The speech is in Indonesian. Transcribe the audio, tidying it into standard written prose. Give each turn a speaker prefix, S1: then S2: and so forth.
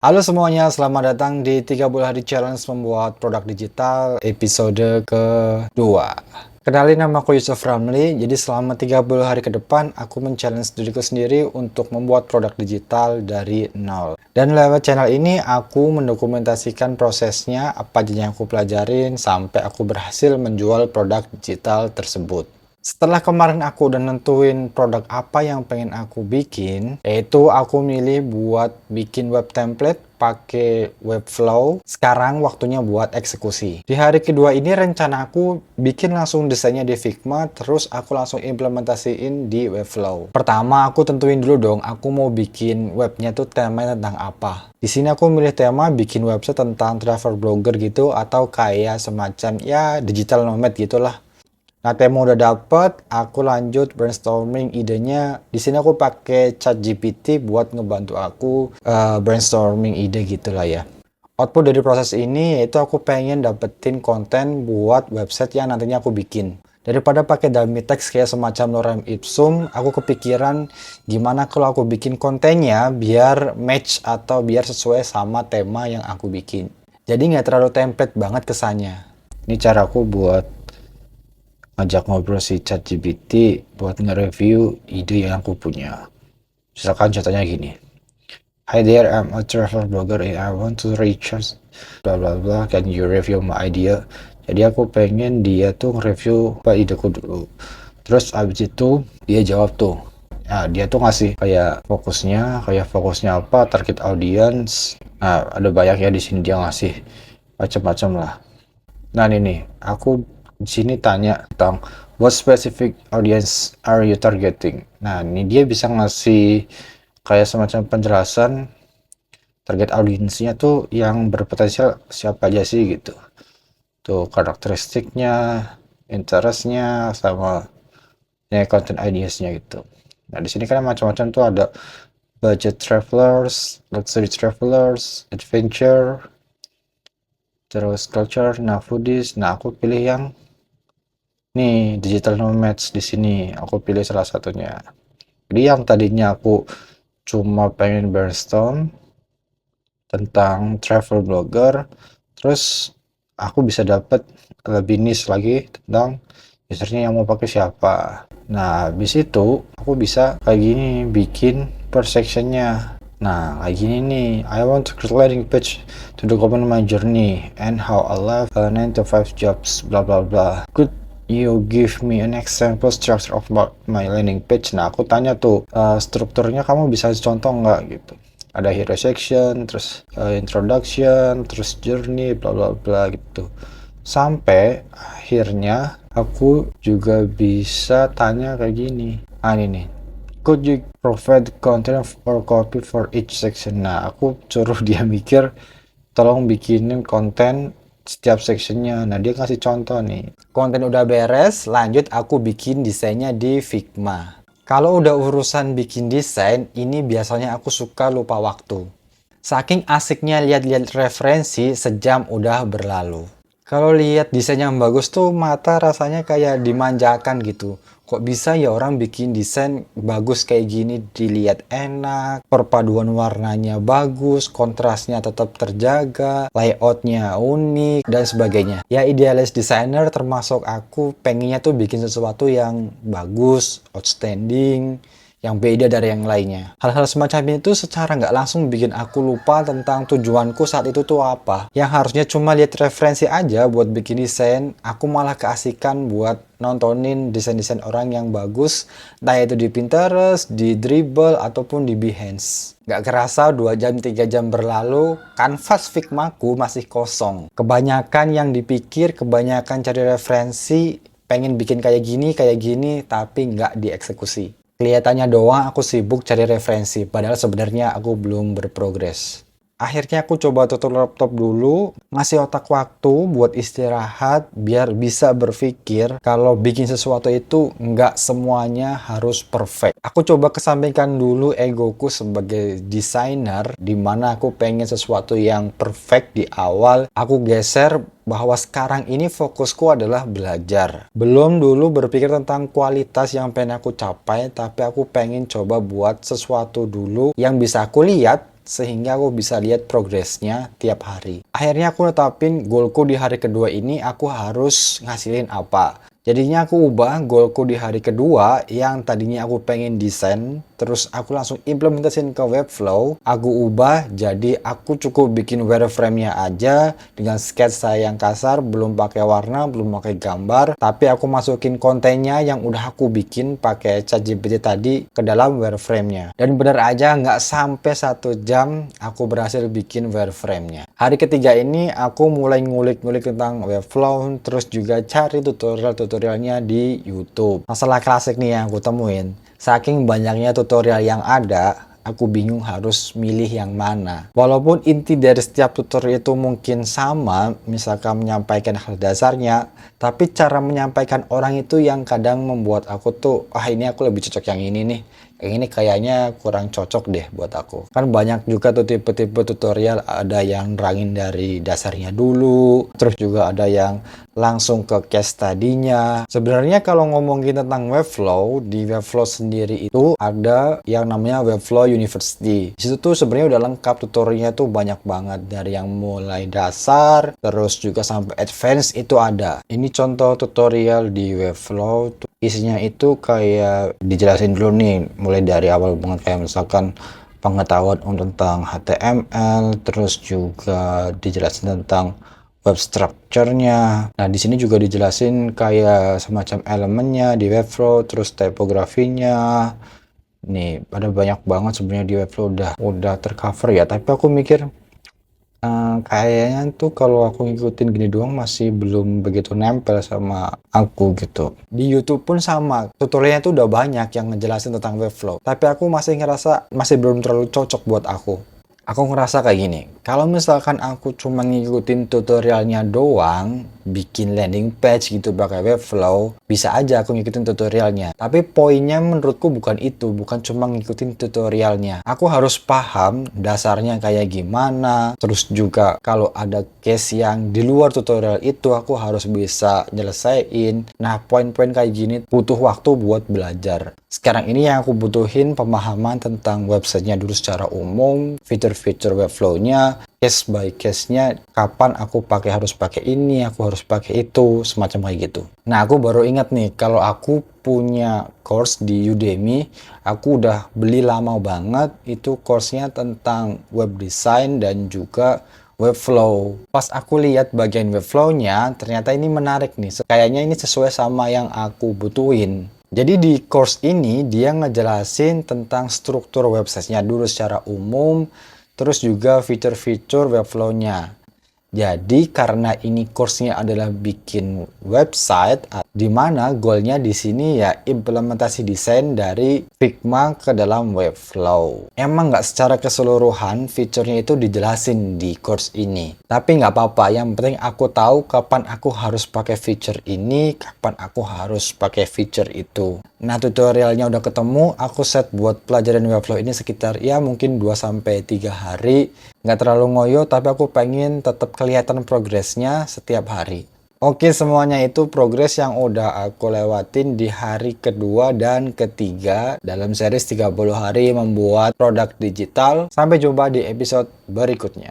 S1: Halo semuanya, selamat datang di 30 hari challenge membuat produk digital episode kedua. Kenalin, nama aku Yusuf Ramli. Jadi selama 30 hari ke depan aku men-challenge diriku sendiri untuk membuat produk digital dari nol. Dan lewat channel ini aku mendokumentasikan prosesnya, apa aja yang aku pelajarin sampai aku berhasil menjual produk digital tersebut. Setelah kemarin aku udah nentuin produk apa yang pengen aku bikin, yaitu aku milih buat bikin web template pakai Webflow. Sekarang waktunya buat eksekusi. Di hari kedua ini rencana aku bikin langsung desainnya di Figma, terus aku langsung implementasiin di Webflow. Pertama aku tentuin dulu dong, aku mau bikin webnya tuh temanya tentang apa. Di sini aku milih tema bikin website tentang travel blogger gitu, atau kayak semacam ya digital nomad gitulah. Nah, tema udah dapet, aku lanjut brainstorming idenya. Di sini aku pakai ChatGPT buat ngebantu aku brainstorming ide gitulah ya. Output dari proses ini yaitu aku pengen dapetin konten buat website yang nantinya aku bikin. Daripada pakai dummy text kayak semacam lorem ipsum, aku kepikiran gimana kalau aku bikin kontennya biar match atau biar sesuai sama tema yang aku bikin. Jadi nggak terlalu template banget kesannya. Ini caraku buat ngajak ngobrol si ChatGPT buat nge-review ide yang aku punya. Misalkan contohnya gini. Hi there, I'm a travel blogger and I want to reach us bla bla bla, can you review my idea? Jadi aku pengen dia tuh nge-review apa ideku dulu. Terus abis itu dia jawab tuh. Nah, dia tuh ngasih kayak fokusnya apa, target audience. Nah, ada banyak ya di sini dia ngasih macam-macam lah. Nah, ini nih, aku di sini tanya tentang what specific audience are you targeting. Nah, ini dia bisa ngasih kayak semacam penjelasan target audiensnya tuh yang berpotensial siapa aja sih gitu. Tuh karakteristiknya, interestnya, sama ya, content ideasnya gitu. Nah, di sini kan macam-macam tuh ada budget travelers, luxury travelers, adventure, terus culture, nah foodies. Nah, aku pilih yang nih, digital nomads. Di sini aku pilih salah satunya. Jadi yang tadinya aku cuma pengen brainstorm tentang travel blogger, terus aku bisa dapat lebih niche lagi tentang usernya yang mau pakai siapa. Nah, habis itu aku bisa kayak gini bikin per sectionnya. Nah, kayak gini nih, I want to create landing page to document my journey and how I left 9 to 5 jobs, bla bla bla. Could you give me an example structure of my landing page? Nah, aku tanya tuh, strukturnya kamu bisa contoh nggak gitu. Ada hero section, terus introduction, terus journey, bla bla bla gitu. Sampai akhirnya aku juga bisa tanya kayak gini. Ini nih. Could you provide content or copy for each section? Nah, aku suruh dia mikir, tolong bikinin konten setiap sectionnya. Nah, dia kasih contoh nih. Konten udah beres, lanjut aku bikin desainnya di Figma. Kalau udah urusan bikin desain, ini biasanya aku suka lupa waktu. Saking asiknya lihat-lihat referensi, sejam udah berlalu. Kalau lihat desain yang bagus tuh mata rasanya kayak dimanjakan gitu. Kok bisa ya orang bikin desain bagus kayak gini, dilihat enak, perpaduan warnanya bagus, kontrasnya tetap terjaga, layoutnya unik, dan sebagainya. Ya, idealis designer termasuk aku pengennya tuh bikin sesuatu yang bagus, outstanding, yang beda dari yang lainnya. Hal-hal semacam itu secara nggak langsung bikin aku lupa tentang tujuanku saat itu tuh apa. Yang harusnya cuma lihat referensi aja buat bikin desain, aku malah keasikan buat nontonin desain-desain orang yang bagus, entah itu di Pinterest, di Dribbble, ataupun di Behance. Nggak kerasa 2 jam 3 jam berlalu, kanvas Figmaku masih kosong. Kebanyakan yang dipikir, kebanyakan cari referensi, pengen bikin kayak gini, tapi nggak dieksekusi. Kelihatannya doang aku sibuk cari referensi, padahal sebenarnya aku belum berprogres. Akhirnya aku coba tutup laptop dulu, ngasih otak waktu buat istirahat, biar bisa berpikir kalau bikin sesuatu itu nggak semuanya harus perfect. Aku coba kesampingkan dulu egoku sebagai desainer, di mana aku pengen sesuatu yang perfect di awal. Aku geser bahwa sekarang ini fokusku adalah belajar. Belum dulu berpikir tentang kualitas yang pengen aku capai, tapi aku pengen coba buat sesuatu dulu yang bisa aku lihat sehingga aku bisa lihat progresnya tiap hari. Akhirnya aku netapin goalku di hari kedua ini aku harus ngasilin apa. Jadinya aku ubah goalku di hari kedua yang tadinya aku pengen desain, terus aku langsung implementasiin ke Webflow. Aku ubah jadi aku cukup bikin wireframe-nya aja dengan sketsa yang kasar, belum pakai warna, belum pakai gambar, tapi aku masukin kontennya yang udah aku bikin pakai ChatGPT tadi ke dalam wireframe-nya. Dan bener aja nggak sampai 1 jam aku berhasil bikin wireframe-nya. Hari ketiga ini aku mulai ngulik-ngulik tentang Webflow, terus juga cari tutorialnya di YouTube. Masalah klasik nih yang aku temuin, saking banyaknya tutorial yang ada, aku bingung harus milih yang mana. Walaupun inti dari setiap tutorial itu mungkin sama, misalkan menyampaikan hal dasarnya, tapi cara menyampaikan orang itu yang kadang membuat aku tuh, ini aku lebih cocok yang ini nih. Yang ini kayaknya kurang cocok deh buat aku. Kan banyak juga tuh tipe-tipe tutorial, ada yang nerangin dari dasarnya dulu, terus juga ada yang langsung ke case study-nya. Sebenarnya kalau ngomongin tentang Webflow, di Webflow sendiri itu ada yang namanya Webflow University. Di situ tuh sebenarnya udah lengkap tutorialnya tuh banyak banget, dari yang mulai dasar terus juga sampai advance itu ada. Ini contoh tutorial di Webflow. Isinya itu kayak dijelasin dulu nih, mulai dari awal banget kayak misalkan pengetahuan tentang HTML, terus juga dijelasin tentang web structure-nya. Nah, di sini juga dijelasin kayak semacam elemennya di Webflow, terus tipografinya. Nih, ada banyak banget sebenarnya di Webflow udah tercover ya, tapi aku mikir kayaknya tuh kalau aku ngikutin gini doang masih belum begitu nempel sama aku gitu. Di YouTube pun sama, tutorialnya tuh udah banyak yang ngejelasin tentang Webflow, tapi aku masih ngerasa masih belum terlalu cocok buat aku. Aku ngerasa kayak gini, kalau misalkan aku cuma ngikutin tutorialnya doang, bikin landing page gitu pakai Webflow, bisa aja aku ngikutin tutorialnya. Tapi poinnya menurutku bukan itu, bukan cuma ngikutin tutorialnya. Aku harus paham dasarnya kayak gimana, terus juga kalau ada case yang di luar tutorial itu aku harus bisa nyelesain. Nah, poin-poin kayak gini butuh waktu buat belajar. Sekarang ini yang aku butuhin pemahaman tentang websitenya dulu secara umum, fitur-fitur Webflow-nya, case by case-nya, kapan aku harus pakai ini, aku harus pakai itu, semacam kayak gitu. Nah, aku baru ingat nih, kalau aku punya course di Udemy, aku udah beli lama banget, itu course-nya tentang web design dan juga Webflow. Pas aku lihat bagian Webflow-nya, ternyata ini menarik nih. Kayaknya ini sesuai sama yang aku butuhin. Jadi di course ini dia ngejelasin tentang struktur websitenya dulu secara umum, terus juga fitur-fitur Webflow-nya. Jadi karena ini course-nya adalah bikin website, di mana goalnya di sini ya implementasi desain dari Figma ke dalam Webflow. Emang nggak secara keseluruhan fiturnya itu dijelasin di course ini, tapi nggak apa-apa. Yang penting aku tahu kapan aku harus pakai feature ini, kapan aku harus pakai feature itu. Nah, tutorialnya udah ketemu, aku set buat pelajaran Webflow ini sekitar ya mungkin 2-3 hari. Nggak terlalu ngoyo, tapi aku pengen tetap kelihatan progresnya setiap hari. Oke, semuanya itu progres yang udah aku lewatin di hari kedua dan ketiga dalam series 30 hari membuat produk digital. Sampai jumpa di episode berikutnya.